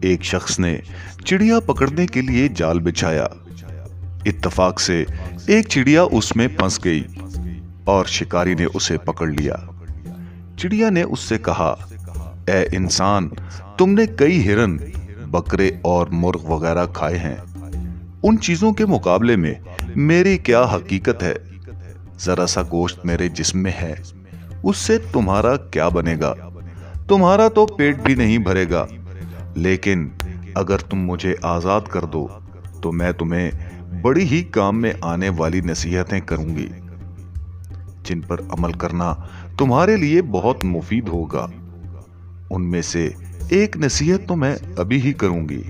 ایک شخص نے چڑیا پکڑنے کے لیے جال بچھایا۔ اتفاق سے ایک چڑیا اس میں پھنس گئی اور شکاری نے اسے پکڑ لیا۔ چڑیا نے اس سے کہا، اے انسان، تم نے کئی ہرن، بکرے اور مرغ وغیرہ کھائے ہیں۔ ان چیزوں کے مقابلے میں میری کیا حقیقت ہے؟ ذرا سا گوشت میرے جسم میں ہے، اس سے تمہارا کیا بنے گا؟ تمہارا تو پیٹ بھی نہیں بھرے گا۔ لیکن اگر تم مجھے آزاد کر دو تو میں تمہیں بڑی ہی کام میں آنے والی نصیحتیں کروں گی، جن پر عمل کرنا تمہارے لیے بہت مفید ہوگا۔ ان میں سے ایک نصیحت تو میں ابھی ہی کروں گی،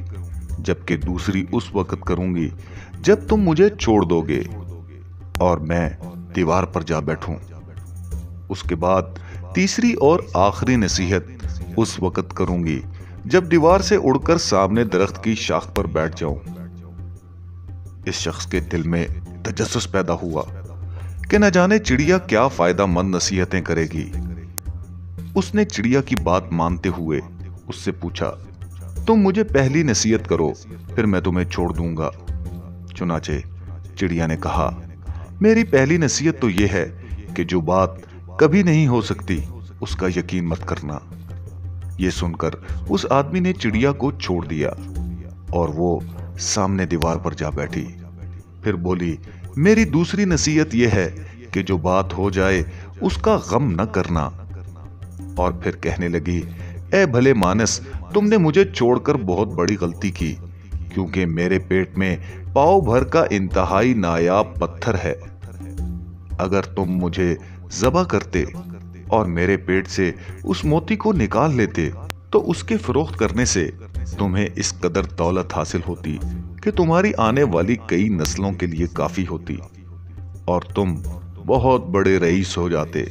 جبکہ دوسری اس وقت کروں گی جب تم مجھے چھوڑ دو گے اور میں دیوار پر جا بیٹھوں۔ اس کے بعد تیسری اور آخری نصیحت اس وقت کروں گی جب دیوار سے اڑ کر سامنے درخت کی شاخ پر بیٹھ جاؤں۔ اس شخص کے دل میں تجسس پیدا ہوا کہ نہ جانے چڑیا کیا فائدہ مند نصیحتیں کرے گی۔ اس نے چڑیا کی بات مانتے ہوئے اس سے پوچھا، تم مجھے پہلی نصیحت کرو، پھر میں تمہیں چھوڑ دوں گا۔ چنانچہ چڑیا نے کہا، میری پہلی نصیحت تو یہ ہے کہ جو بات کبھی نہیں ہو سکتی اس کا یقین مت کرنا۔ یہ سن کر اس آدمی نے چڑیا کو چھوڑ دیا اور وہ سامنے دیوار پر جا بیٹھی۔ پھر بولی، میری دوسری نصیحت یہ ہے کہ جو بات ہو جائے اس کا غم نہ کرنا۔ اور پھر کہنے لگی، اے بھلے مانس، تم نے مجھے چھوڑ کر بہت بڑی غلطی کی، کیونکہ میرے پیٹ میں پاؤ بھر کا انتہائی نایاب پتھر ہے۔ اگر تم مجھے ذبح کرتے اور میرے پیٹ سے اس موتی کو نکال لیتے تو اس کے فروخت کرنے سے تمہیں اس قدر دولت حاصل ہوتی کہ تمہاری آنے والی کئی نسلوں کے لیے کافی ہوتی اور تم بہت بڑے رئیس ہو جاتے۔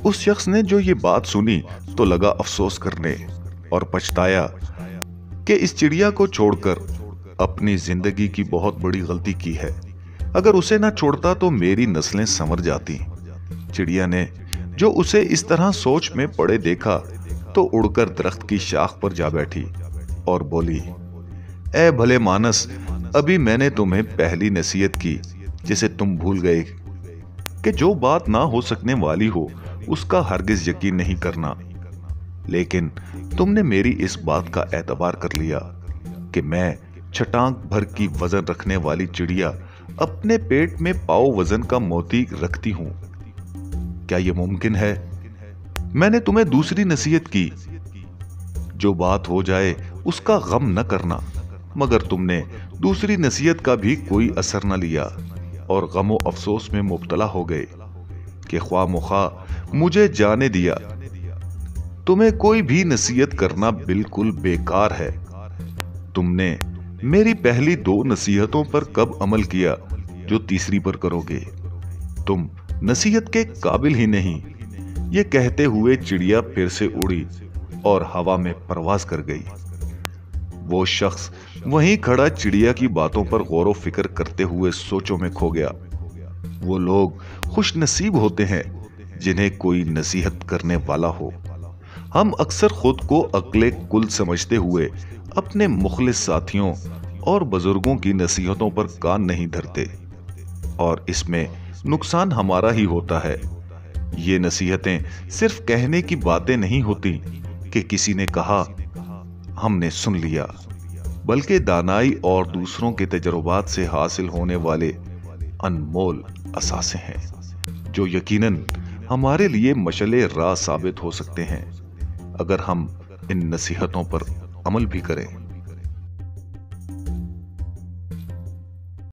اس شخص نے جو یہ بات سنی تو لگا افسوس کرنے اور پچھتایا کہ اس چڑیا کو چھوڑ کر اپنی زندگی کی بہت بڑی غلطی کی ہے۔ اگر اسے نہ چھوڑتا تو میری نسلیں سنور جاتی۔ چڑیا نے جو اسے اس طرح سوچ میں پڑے دیکھا تو اڑ کر درخت کی شاخ پر جا بیٹھی اور بولی، اے بھلے مانس، ابھی میں نے تمہیں پہلی نصیحت کی جسے تم بھول گئے کہ جو بات نہ ہو سکنے والی ہو اس کا ہرگز یقین نہیں کرنا۔ لیکن تم نے میری اس بات کا اعتبار کر لیا کہ میں چھٹانک بھر کی وزن رکھنے والی چڑیا اپنے پیٹ میں پاؤ وزن کا موتی رکھتی ہوں۔ کیا یہ ممکن ہے؟ میں نے تمہیں دوسری نصیحت کی، جو بات ہو جائے اس کا غم نہ کرنا، مگر تم نے دوسری نصیحت کا بھی کوئی اثر نہ لیا اور غم و افسوس میں مبتلا ہو گئے کہ خواہ مخواہ مجھے جانے دیا۔ تمہیں کوئی بھی نصیحت کرنا بالکل بیکار ہے۔ تم نے میری پہلی دو نصیحتوں پر کب عمل کیا جو تیسری پر کرو گے؟ تم نصیحت کے قابل ہی نہیں۔ یہ کہتے ہوئے چڑیا پھر سے اڑی اور ہوا میں پرواز کر گئی۔ وہ شخص وہیں کھڑا چڑیا کی باتوں پر غور و فکر کرتے ہوئے سوچوں میں کھو گیا۔ وہ لوگ خوش نصیب ہوتے ہیں جنہیں کوئی نصیحت کرنے والا ہو۔ ہم اکثر خود کو عقل کل سمجھتے ہوئے اپنے مخلص ساتھیوں اور بزرگوں کی نصیحتوں پر کان نہیں دھرتے، اور اس میں نقصان ہمارا ہی ہوتا ہے۔ یہ نصیحتیں صرف کہنے کی باتیں نہیں ہوتی کہ کسی نے کہا ہم نے سن لیا، بلکہ دانائی اور دوسروں کے تجربات سے حاصل ہونے والے انمول اثاثے ہیں جو یقیناً ہمارے لیے مشعل راہ ثابت ہو سکتے ہیں اگر ہم ان نصیحتوں پر عمل بھی کریں۔